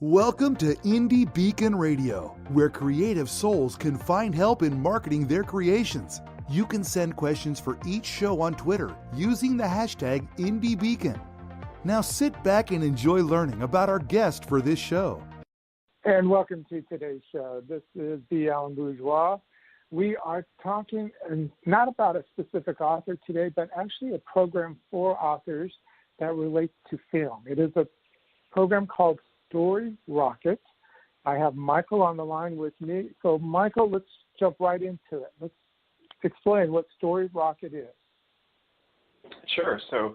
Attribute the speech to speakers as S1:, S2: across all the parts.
S1: Welcome to Indie Beacon Radio, where creative souls can find help in marketing their creations. You can send questions for each show on Twitter using the hashtag IndieBeacon. Now sit back and enjoy learning about our guest for this show.
S2: And welcome to today's show. This is b-alan-bourgeois. We are talking not about a specific author today, but actually a program for authors that relates to film. It is a program called Storyrocket. I have Michael on the line with me. So, Michael, let's jump right into it. Let's explain what Storyrocket is.
S3: Sure. So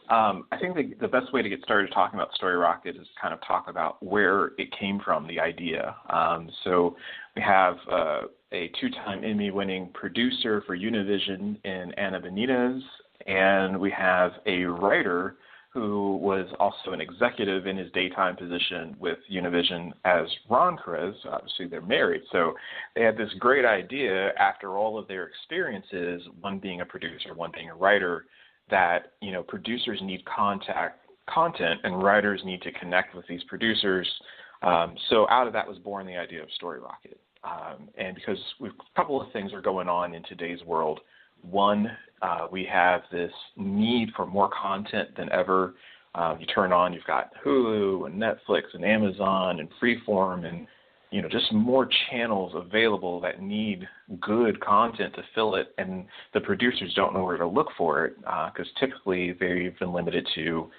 S3: I think the best way to get started talking about Storyrocket is kind of talk about where it came from, the idea. So we have a two-time Emmy-winning producer for Univision in Ana Benitez, and we have a writer who was also an executive in his daytime position with Univision as Ron Karasz. Obviously, they're married. So they had this great idea after all of their experiences, one being a producer, one being a writer, that, you know, producers need content and writers need to connect with these producers. So out of that was born the idea of Storyrocket. And because a couple of things are going on in today's world. One, we have this need for more content than ever. You turn on, you've got Hulu and Netflix and Amazon and Freeform and, you know, just more channels available that need good content to fill it. And the producers don't know where to look for it because typically they've been limited to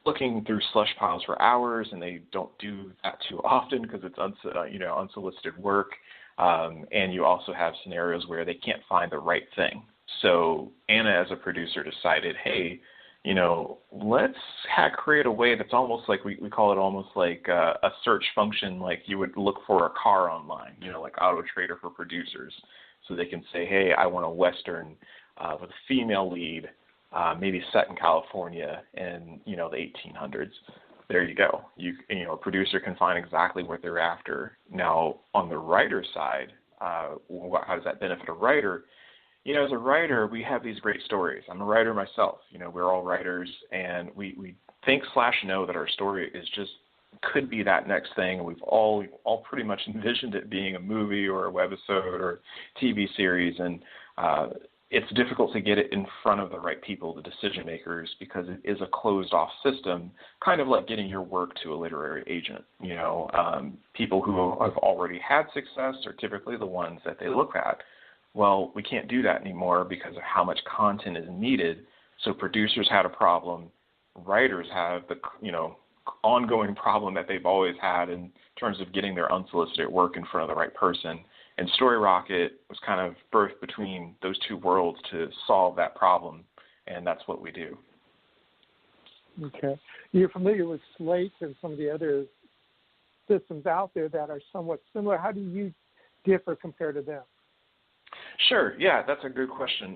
S3: looking through slush piles for hours, and they don't do that too often because it's unsolicited work. And you also have scenarios where they can't find the right thing. So Anna, as a producer, decided, hey, you know, let's create a way that's almost like, we call it almost like a search function, like you would look for a car online, you know, like Auto Trader for producers. So they can say, hey, I want a Western with a female lead, maybe set in California in, you know, the 1800s. There you go. You know, a producer can find exactly what they're after. Now, on the writer side, how does that benefit a writer? You know, as a writer, we have these great stories. I'm a writer myself. You know, we're all writers, and we think / know that our story is just could be that next thing. We've all pretty much envisioned it being a movie or a webisode or TV series, and it's difficult to get it in front of the right people, the decision makers, because it is a closed-off system, kind of like getting your work to a literary agent. You know, people who have already had success are typically the ones that they look at. Well, we can't do that anymore because of how much content is needed. So producers had a problem. Writers have the, you know, ongoing problem that they've always had in terms of getting their unsolicited work in front of the right person. And Storyrocket was kind of birthed between those two worlds to solve that problem, and that's what we do.
S2: Okay. You're familiar with Slate and some of the other systems out there that are somewhat similar. How do you differ compared to them?
S3: Sure. Yeah, that's a good question.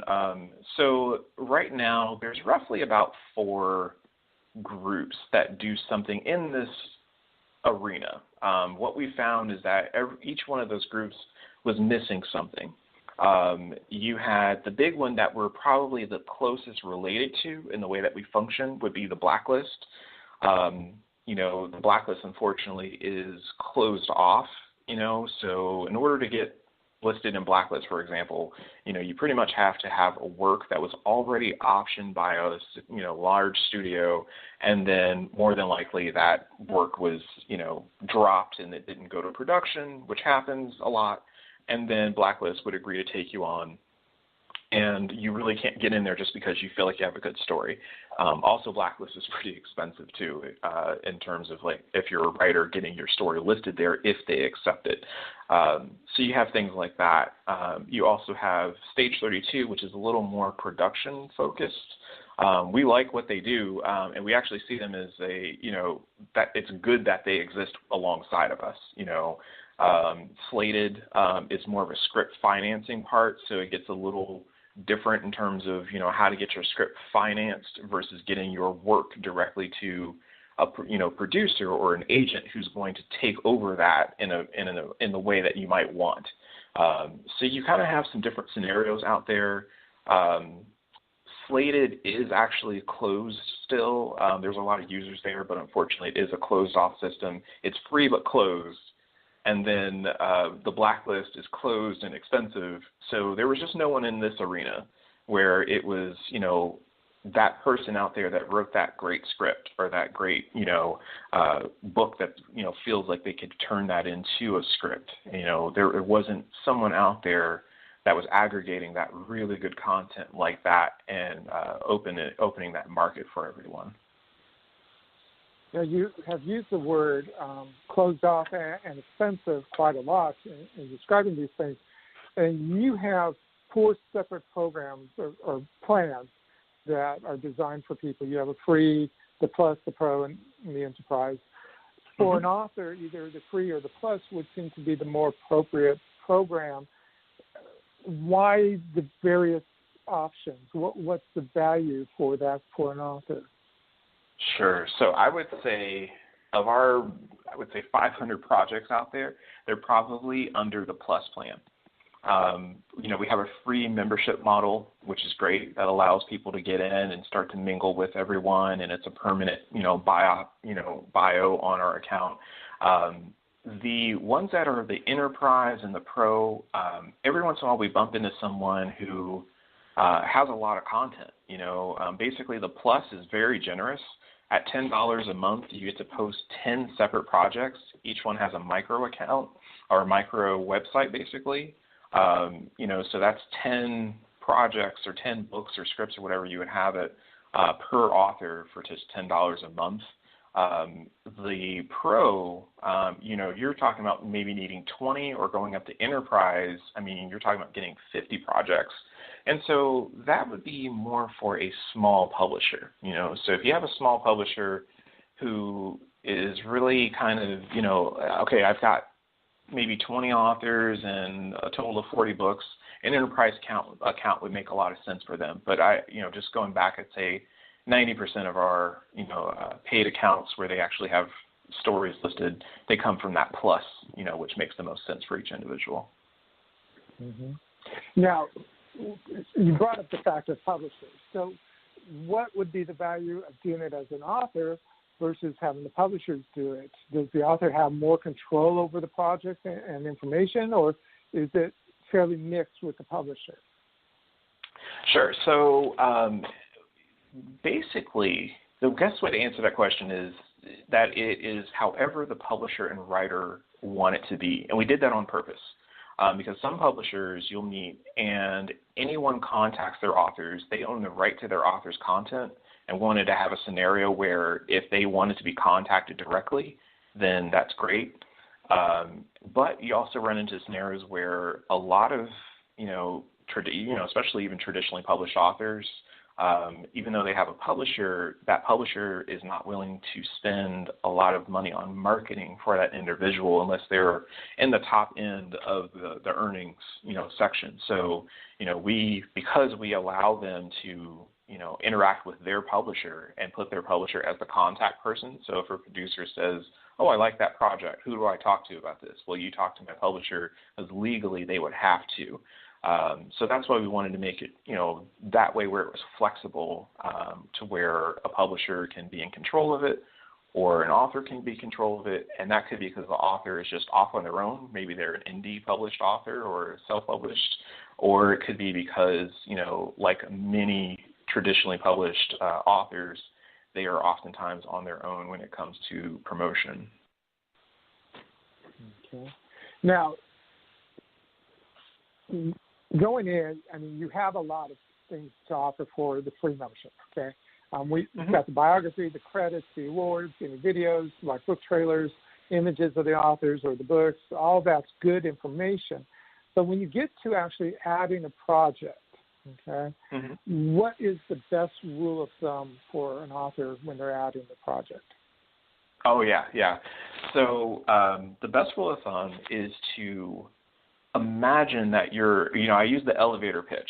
S3: So right now, there's roughly about 4 groups that do something in this arena. What we found is that each one of those groups was missing something. You had the big one that we're probably the closest related to in the way that we function would be the blacklist. You know, the blacklist, unfortunately, is closed off, you know, so in order to get listed in blacklist, for example, you know, you pretty much have to have a work that was already optioned by a, you know, large studio, and then more than likely that work was, you know, dropped and it didn't go to production, which happens a lot, and then blacklist would agree to take you on, and you really can't get in there just because you feel like you have a good story. Also, blacklist is pretty expensive too, in terms of like if you're a writer getting your story listed there if they accept it. So you have things like that. You also have Stage 32, which is a little more production focused. We like what they do, and we actually see them as a, you know, that it's good that they exist alongside of us. You know, Slated is more of a script financing part, so it gets a little different in terms of, you know, how to get your script financed versus getting your work directly to a, you know, producer or an agent who's going to take over that in the way that you might want. So you kind of have some different scenarios out there. Slated is actually closed still. There's a lot of users there, but unfortunately it is a closed-off system. It's free but closed. And then the blacklist is closed and expensive. So there was just no one in this arena where it was, that person out there that wrote that great script or that great, book that, feels like they could turn that into a script. There wasn't someone out there that was aggregating that really good content like that and opening that market for everyone.
S2: Now, you have used the word closed off and expensive quite a lot in describing these things, and you have 4 separate programs or plans that are designed for people. You have a free, the plus, the pro, and the enterprise. For an author, either the free or the plus would seem to be the more appropriate program. Why the various options? What's the value for that for an author?
S3: Sure. So I would say 500 projects out there, they're probably under the plus plan. We have a free membership model, which is great. That allows people to get in and start to mingle with everyone, and it's a permanent, bio on our account. The ones that are the enterprise and the pro, every once in a while we bump into someone who has a lot of content. Basically the plus is very generous. At $10 a month, you get to post 10 separate projects. Each one has a micro account or a micro website, basically. So that's 10 projects or 10 books or scripts or whatever you would have it per author for just $10 a month. The pro, you're talking about maybe needing 20 or going up to enterprise. You're talking about getting 50 projects. And so that would be more for a small publisher, So if you have a small publisher who is really kind of, okay, I've got maybe 20 authors and a total of 40 books, an enterprise account would make a lot of sense for them. But just going back, I'd say 90% of our, paid accounts where they actually have stories listed, they come from that plus, which makes the most sense for each individual.
S2: Mm-hmm. Now, you brought up the fact of publishers. So what would be the value of doing it as an author versus having the publishers do it? Does the author have more control over the project and information, or is it fairly mixed with the publisher?
S3: Sure. So basically, the best way to answer that question is that it is however the publisher and writer want it to be. And we did that on purpose. Because some publishers you'll meet and anyone contacts their authors, they own the right to their author's content and wanted to have a scenario where if they wanted to be contacted directly, then that's great. But you also run into scenarios where a lot of, especially even traditionally published authors, even though they have a publisher, that publisher is not willing to spend a lot of money on marketing for that individual unless they're in the top end of the earnings, section. So, because we allow them to, interact with their publisher and put their publisher as the contact person. So if a producer says, oh, I like that project, who do I talk to about this? Well, you talk to my publisher, because legally they would have to. So that's why we wanted to make it, that way where it was flexible to where a publisher can be in control of it or an author can be in control of it. And that could be because the author is just off on their own. Maybe they're an indie published author or self-published, or it could be because, like many traditionally published authors, they are oftentimes on their own when it comes to promotion.
S2: Okay. Now, going in, you have a lot of things to offer for the free membership, okay? We've got the biography, the credits, the awards, any videos, like book trailers, images of the authors or the books, all that's good information. But when you get to actually adding a project, okay, what is the best rule of thumb for an author when they're adding the project?
S3: Oh, yeah. So the best rule of thumb is to imagine that you're, I use the elevator pitch,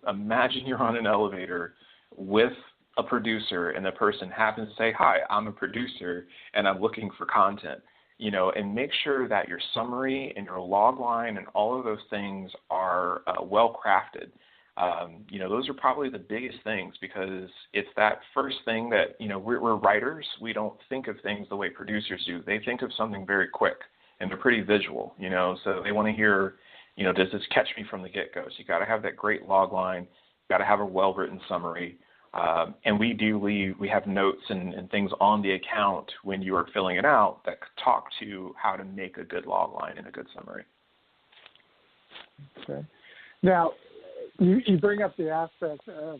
S3: imagine you're on an elevator with a producer and the person happens to say, hi, I'm a producer and I'm looking for content, and make sure that your summary and your log line and all of those things are well crafted. Those are probably the biggest things, because it's that first thing that, we're writers. We don't think of things the way producers do. They think of something very quick, and they're pretty visual, so they want to hear, does this catch me from the get-go? So you got to have that great log line. You got to have a well-written summary. And we have notes and things on the account when you are filling it out that talk to how to make a good log line and a good summary.
S2: Okay. Now, you bring up the aspect of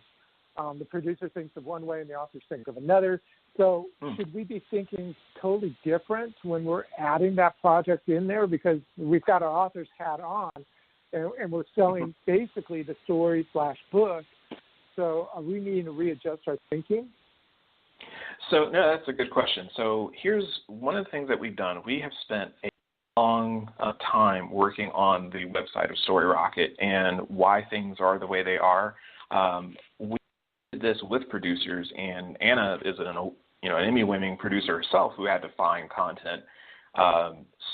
S2: the producer thinks of one way and the authors think of another. So should we be thinking totally different when we're adding that project in there? Because we've got our author's hat on, and we're selling basically the story/book. So are we needing to readjust our thinking?
S3: So, no, that's a good question. So here's one of the things that we've done. We have spent a long time working on the website of Storyrocket and why things are the way they are. We did this with producers, and Ana is an Emmy-winning producer herself who had to find content.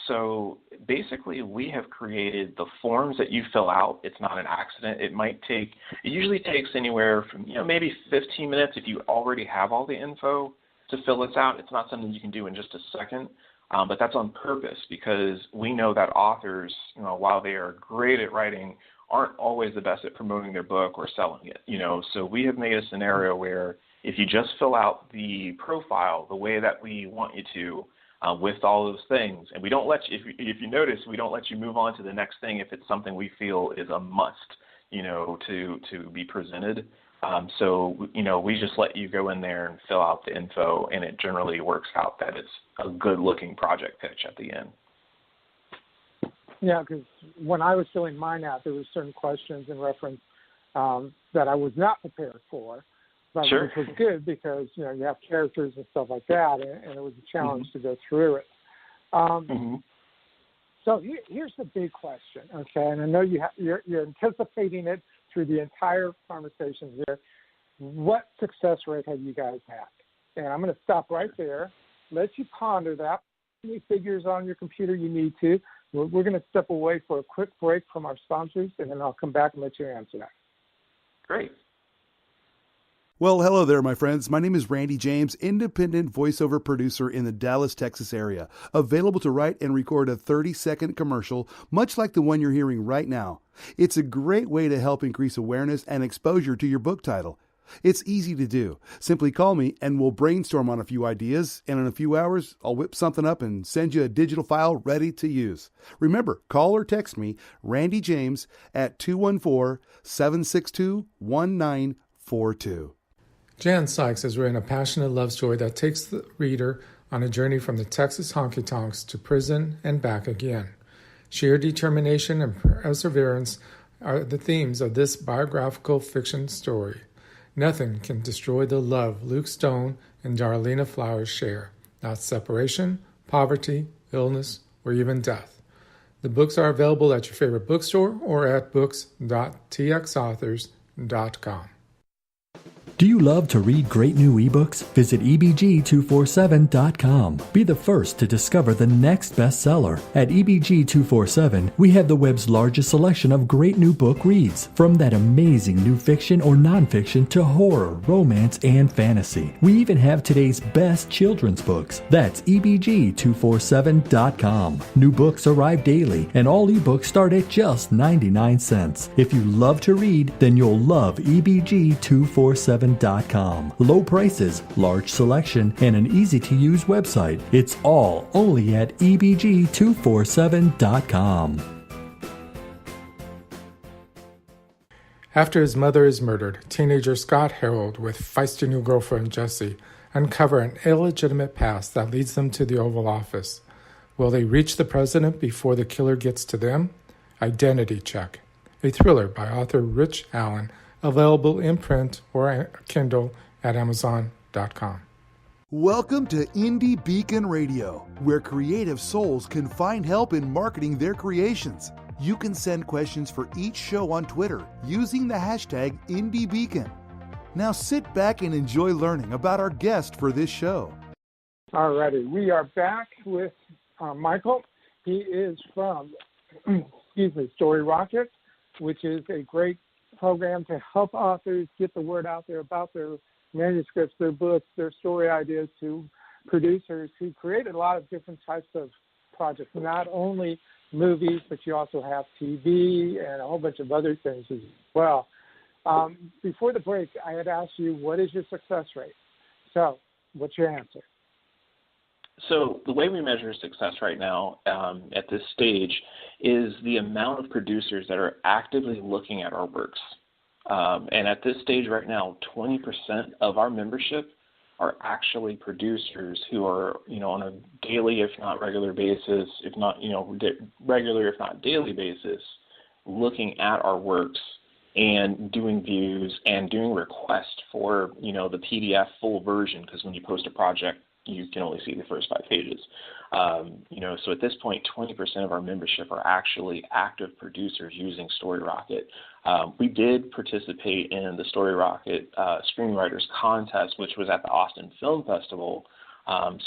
S3: So basically, we have created the forms that you fill out. It's not an accident. It usually takes anywhere from maybe 15 minutes if you already have all the info to fill this out. It's not something you can do in just a second. But that's on purpose, because we know that authors, while they are great at writing, aren't always the best at promoting their book or selling it. So we have made a scenario where if you just fill out the profile the way that we want you to, with all those things, and we don't let you, if you notice, we don't let you move on to the next thing if it's something we feel is a must, to be presented. So we just let you go in there and fill out the info, and it generally works out that it's a good-looking project pitch at the end.
S2: Yeah, because when I was filling mine out, there were certain questions in reference that I was not prepared for, but
S3: Sure.
S2: which was good because, you have characters and stuff like that, and it was a challenge to go through it. So here's the big question, okay, and I know you're anticipating it through the entire conversation here. What success rate have you guys had? And I'm going to stop right there, let you ponder that. Any figures on your computer you need to. We're going to step away for a quick break from our sponsors, and then I'll come back and let you answer that.
S3: Great.
S1: Well, hello there, my friends. My name is Randy James, independent voiceover producer in the Dallas, Texas area, available to write and record a 30-second commercial, much like the one you're hearing right now. It's a great way to help increase awareness and exposure to your book title. It's easy to do. Simply call me and we'll brainstorm on a few ideas, and in a few hours, I'll whip something up and send you a digital file ready to use. Remember, call or text me, Randy James, at 214-762-1942.
S4: Jan Sykes has written a passionate love story that takes the reader on a journey from the Texas honky-tonks to prison and back again. Sheer determination and perseverance are the themes of this biographical fiction story. Nothing can destroy the love Luke Stone and Darlena Flowers share, not separation, poverty, illness, or even death. The books are available at your favorite bookstore or at books.txauthors.com.
S5: Do you love to read great new ebooks? Visit ebg247.com. Be the first to discover the next bestseller. At ebg247, we have the web's largest selection of great new book reads, from that amazing new fiction or nonfiction to horror, romance, and fantasy. We even have today's best children's books. That's ebg247.com. New books arrive daily, and all ebooks start at just 99 cents. If you love to read, then you'll love ebg247.com. Low prices, large selection, and an easy-to-use website. It's all only at ebg247.com.
S4: After his mother is murdered, teenager Scott Harold with feisty new girlfriend Jessie uncover an illegitimate past that leads them to the Oval Office. Will they reach the president before the killer gets to them? Identity Check, a thriller by author Rich Allen, available in print or Kindle at Amazon.com.
S1: Welcome to Indie Beacon Radio, where creative souls can find help in marketing their creations. You can send questions for each show on Twitter using the hashtag IndieBeacon. Now sit back and enjoy learning about our guest for this show.
S2: All righty. We are back with Michael. He is from, Storyrocket, which is a great program to help authors get the word out there about their manuscripts, their books, their story ideas to producers who created a lot of different types of projects, not only movies, but you also have TV and a whole bunch of other things as well. Before the break, I had asked you, what is your success rate? So what's your answer?
S3: So the way we measure success right now at this stage is the amount of producers that are actively looking at our works. And at this stage right now, 20% of our membership are actually producers who are, on a daily, if not regular basis, if not, regular, if not daily basis, looking at our works and doing views and doing requests for, the PDF full version, because when you post a project, you can only see the first 5 pages. So at this point, 20% of our membership are actually active producers using Storyrocket. We did participate in the Storyrocket Screenwriters Contest, which was at the Austin Film Festival.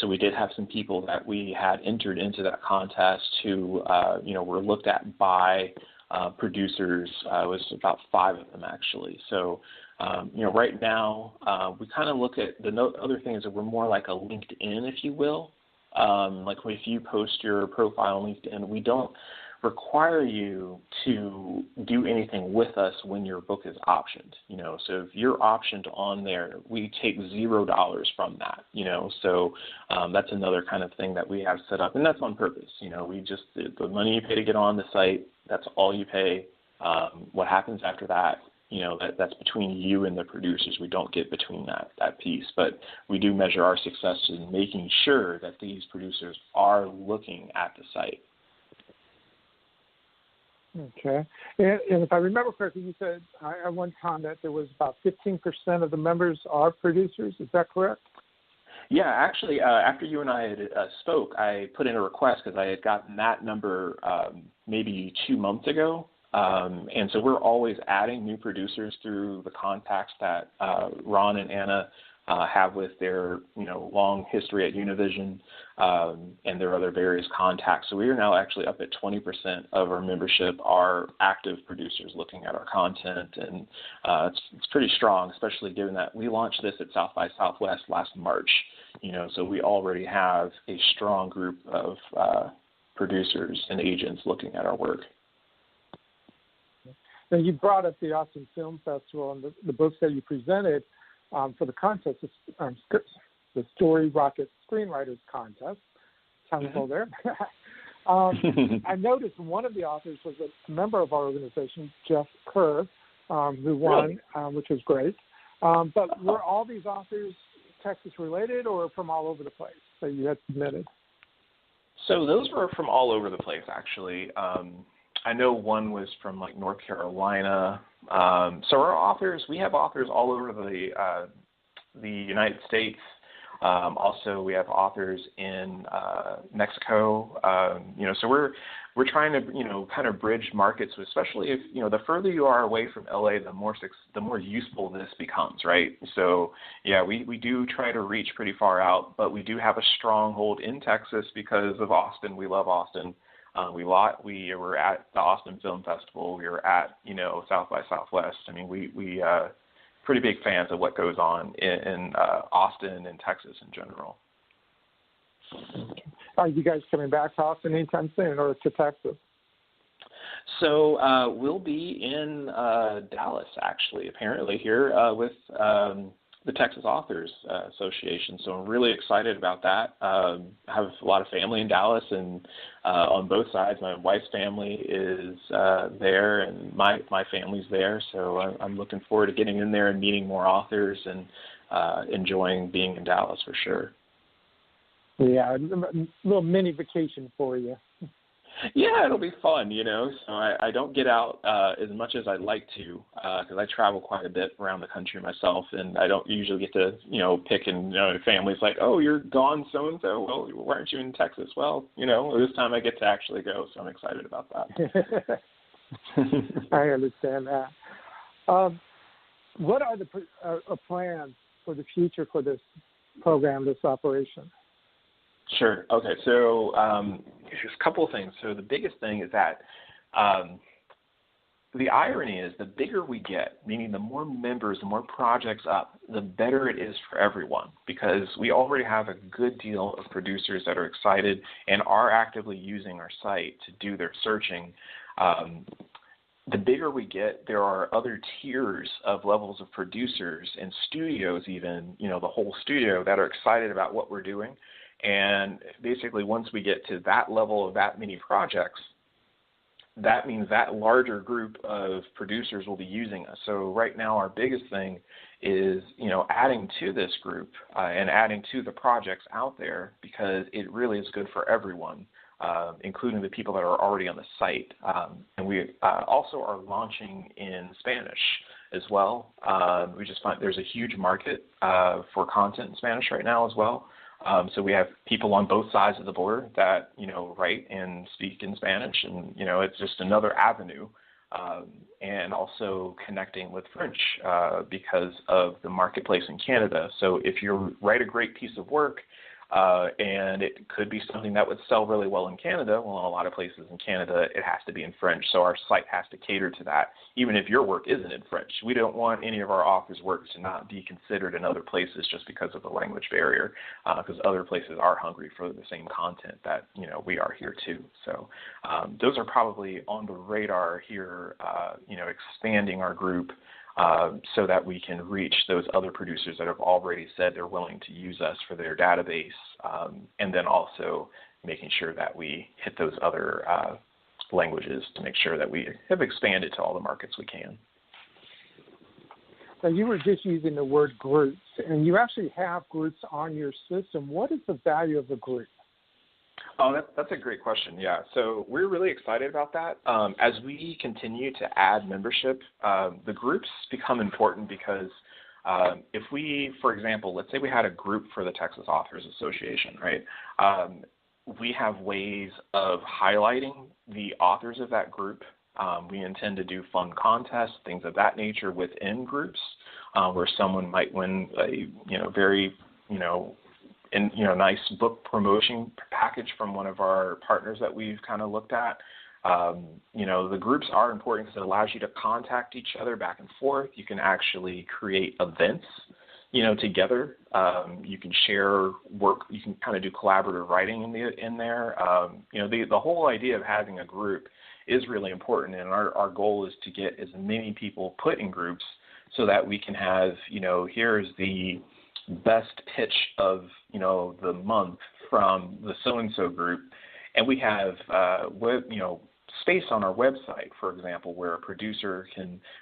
S3: So we did have some people that we had entered into that contest who, were looked at by producers. It was about 5 of them, actually. So, right now, we kind of look at the other things that we're more like a LinkedIn, if you will. Like if you post your profile on LinkedIn, we don't require you to do anything with us when your book is optioned. So if you're optioned on there, we take $0 from that. So that's another kind of thing that we have set up, and that's on purpose. We just the money you pay to get on the site, that's all you pay. What happens after that? That's between you and the producers. We don't get between that piece, but we do measure our success in making sure that these producers are looking at the site.
S2: Okay. And if I remember correctly, you said at one time that there was about 15% of the members are producers. Is that correct?
S3: Yeah, actually, after you and I had spoke, I put in a request because I had gotten that number maybe 2 months ago. And so we're always adding new producers through the contacts that Ron and Ana have with their long history at Univision and their other various contacts. So we are now actually up at 20% of our membership are active producers looking at our content, and it's pretty strong, especially given that we launched this at South by Southwest last March. So we already have a strong group of producers and agents looking at our work.
S2: Now, you brought up the Austin Film Festival and the books that you presented for the contest, the Storyrocket Screenwriters Contest. Tongue there. I noticed one of the authors was a member of our organization, Jeff Kerr, who won, really? Which was great. But were all these authors Texas-related or from all over the place that you had submitted?
S3: So those were from all over the place, actually. I know one was from North Carolina. So our authors, we have authors all over the United States. Also, we have authors in Mexico. So we're trying to kind of bridge markets, especially if the further you are away from LA, the more useful this becomes, right? So yeah, we do try to reach pretty far out, but we do have a stronghold in Texas because of Austin. We love Austin. We were at the Austin Film Festival. We were at South by Southwest. I mean, we pretty big fans of what goes on in Austin and Texas in general.
S2: Are you guys coming back to Austin anytime soon, or to Texas?
S3: So we'll be in Dallas, actually, apparently, here with the Texas Authors Association. So I'm really excited about that. I have a lot of family in Dallas, and on both sides. My wife's family is there, and my family's there. So I'm looking forward to getting in there and meeting more authors and enjoying being in Dallas for sure.
S2: Yeah, a little mini vacation for you.
S3: Yeah, it'll be fun, So I don't get out as much as I'd like to because I travel quite a bit around the country myself, and I don't usually get to, pick and family's like, oh, you're gone so-and-so. Well, why aren't you in Texas? Well, this time I get to actually go, so I'm excited about that.
S2: I understand that. What are the plans for the future for this program, this operation?
S3: Sure. Okay. So there's a couple of things. So the biggest thing is that the irony is the bigger we get, meaning the more members, the more projects up, the better it is for everyone, because we already have a good deal of producers that are excited and are actively using our site to do their searching. The bigger we get, there are other tiers of levels of producers and studios even, the whole studio that are excited about what we're doing. And basically once we get to that level of that many projects, that means that larger group of producers will be using us. So right now our biggest thing is, adding to this group and adding to the projects out there, because it really is good for everyone, including the people that are already on the site. And we also are launching in Spanish as well. We just find there's a huge market for content in Spanish right now as well. So we have people on both sides of the border that, write and speak in Spanish, and, it's just another avenue, and also connecting with French because of the marketplace in Canada. So if you write a great piece of work, and it could be something that would sell really well in Canada. Well, in a lot of places in Canada, it has to be in French, so our site has to cater to that, even if your work isn't in French. We don't want any of our authors' work to not be considered in other places just because of the language barrier, because other places are hungry for the same content that, we are here too. So those are probably on the radar here, expanding our group, so that we can reach those other producers that have already said they're willing to use us for their database, and then also making sure that we hit those other languages to make sure that we have expanded to all the markets we can.
S2: Now, you were just using the word groups, and you actually have groups on your system. What is the value of a group?
S3: Oh, that's a great question. Yeah, so we're really excited about that. As we continue to add membership, the groups become important because if we, for example, let's say we had a group for the Texas Authors Association, right? We have ways of highlighting the authors of that group. We intend to do fun contests, things of that nature within groups, where someone might win a very nice book promotion package from one of our partners that we've kind of looked at. The groups are important because it allows you to contact each other back and forth. You can actually create events, together. You can share work. You can kind of do collaborative writing in there. The whole idea of having a group is really important, and our goal is to get as many people put in groups so that we can have, here's the best pitch of, the month from the so-and-so group. And we have, space on our website, for example, where a producer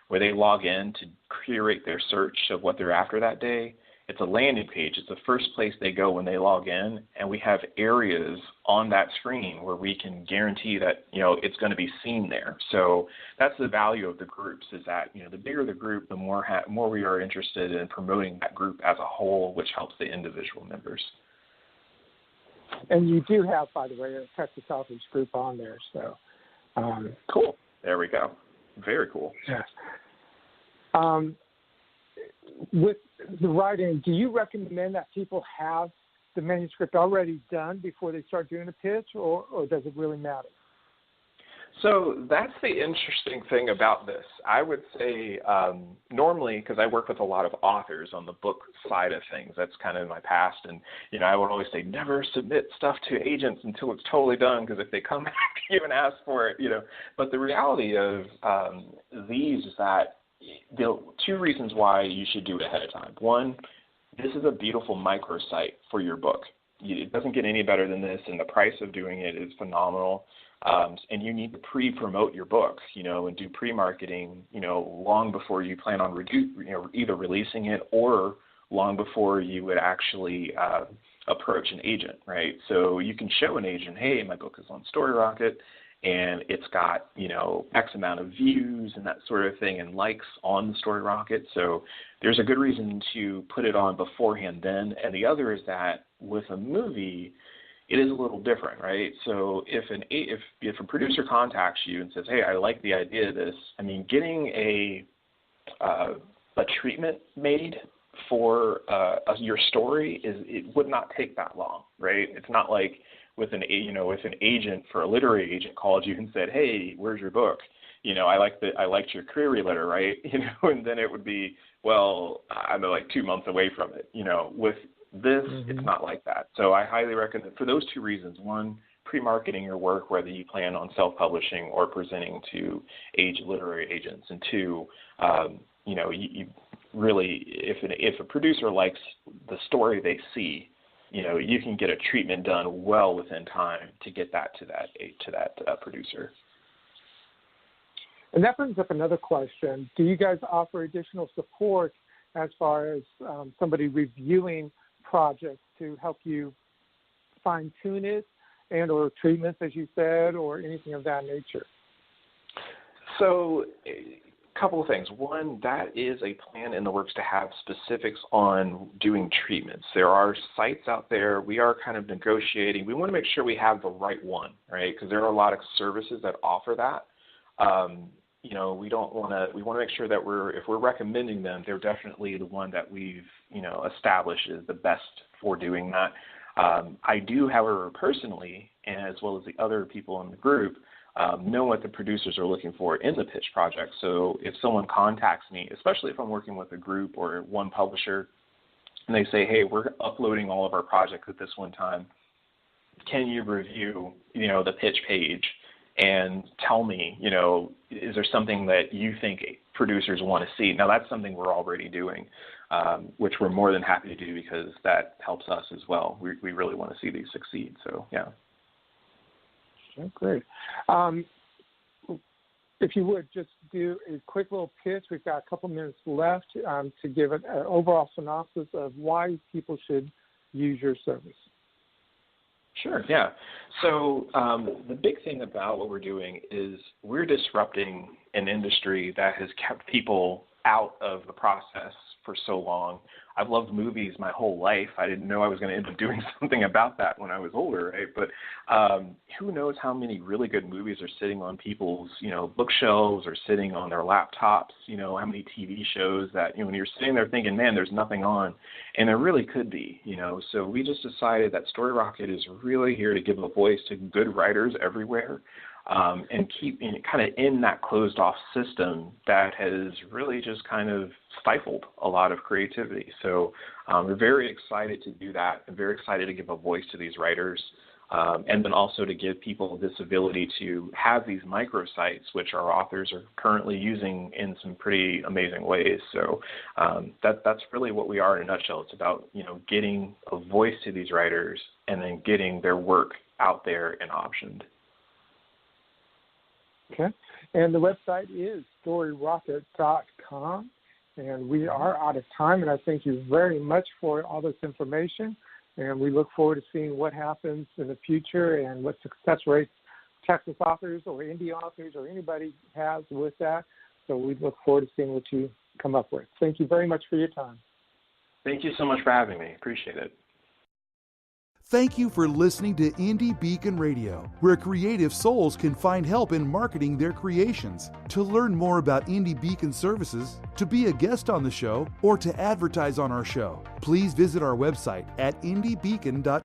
S3: where they log in to curate their search of what they're after that day. It's a landing page. It's the first place they go when they log in. And we have areas on that screen where we can guarantee that, it's going to be seen there. So that's the value of the groups, is that, the bigger the group, the more we are interested in promoting that group as a whole, which helps the individual members.
S2: And you do have, by the way, a Texas Authors group on there. So
S3: cool. There we go. Very cool.
S2: Yeah. With the writing, do you recommend that people have the manuscript already done before they start doing a pitch, or does it really matter?
S3: So that's the interesting thing about this. I would say normally, because I work with a lot of authors on the book side of things, that's kind of my past, and I would always say never submit stuff to agents until it's totally done, because if they come back you and ask for it, But the reality of these is that there are two reasons why you should do it ahead of time. One, this is a beautiful microsite for your book. It doesn't get any better than this, and the price of doing it is phenomenal. And you need to pre-promote your book, and do pre-marketing, long before you plan on either releasing it or long before you would actually approach an agent, right? So you can show an agent, hey, my book is on Storyrocket, and it's got, X amount of views and that sort of thing and likes on the Storyrocket. So there's a good reason to put it on beforehand then. And the other is that with a movie, it is a little different, right? So if a producer contacts you and says, hey, I like the idea of this, getting a treatment made for your story it would not take that long, right? It's not like with an agent, for a literary agent called you and said, hey, where's your book? I liked your query letter, right? And then it would be, well, I'm like 2 months away from it. With this, it's not like that. So I highly recommend, for those two reasons: one, pre-marketing your work, whether you plan on self-publishing or presenting to literary agents, and two, you really, if a producer likes the story they see, you can get a treatment done well within time to get that to that producer.
S2: And that brings up another question. Do you guys offer additional support as far as somebody reviewing projects to help you fine-tune it and or treatments, as you said, or anything of that nature?
S3: So a couple of things. One, that is a plan in the works to have specifics on doing treatments. There are sites out there. We are kind of negotiating. We want to make sure we have the right one, right? Because there are a lot of services that offer that. We want to make sure that if we're recommending them, they're definitely the one that we've, established is the best for doing that. I do, however, personally, as well as the other people in the group, know what the producers are looking for in the pitch project. So if someone contacts me, especially if I'm working with a group or one publisher, and they say, hey, we're uploading all of our projects at this one time, can you review, the pitch page and tell me, is there something that you think producers want to see? Now, that's something we're already doing, which we're more than happy to do because that helps us as well. We really want to see these succeed. So, yeah.
S2: Okay, great. If you would, just do a quick little pitch. We've got a couple minutes left to give an overall synopsis of why people should use your service.
S3: Sure, yeah. So the big thing about what we're doing is we're disrupting an industry that has kept people out of the process for so long. I've loved movies my whole life. I didn't know I was going to end up doing something about that when I was older, right? But who knows how many really good movies are sitting on people's, bookshelves or sitting on their laptops, how many TV shows that, when you're sitting there thinking, man, there's nothing on, and there really could be, So we just decided that Storyrocket is really here to give a voice to good writers everywhere. And keep kind of in that closed-off system that has really just kind of stifled a lot of creativity. So we're very excited to do that. I'm very excited to give a voice to these writers, and then also to give people this ability to have these microsites, which our authors are currently using in some pretty amazing ways. So that's really what we are in a nutshell. It's about getting a voice to these writers and then getting their work out there and optioned.
S2: Okay, and the website is storyrocket.com, and we are out of time, and I thank you very much for all this information, and we look forward to seeing what happens in the future and what success rates Texas authors or indie authors or anybody has with that, so we look forward to seeing what you come up with. Thank you very much for your time.
S3: Thank you so much for having me. Appreciate it.
S1: Thank you for listening to Indie Beacon Radio, where creative souls can find help in marketing their creations. To learn more about Indie Beacon services, to be a guest on the show, or to advertise on our show, please visit our website at indiebeacon.com.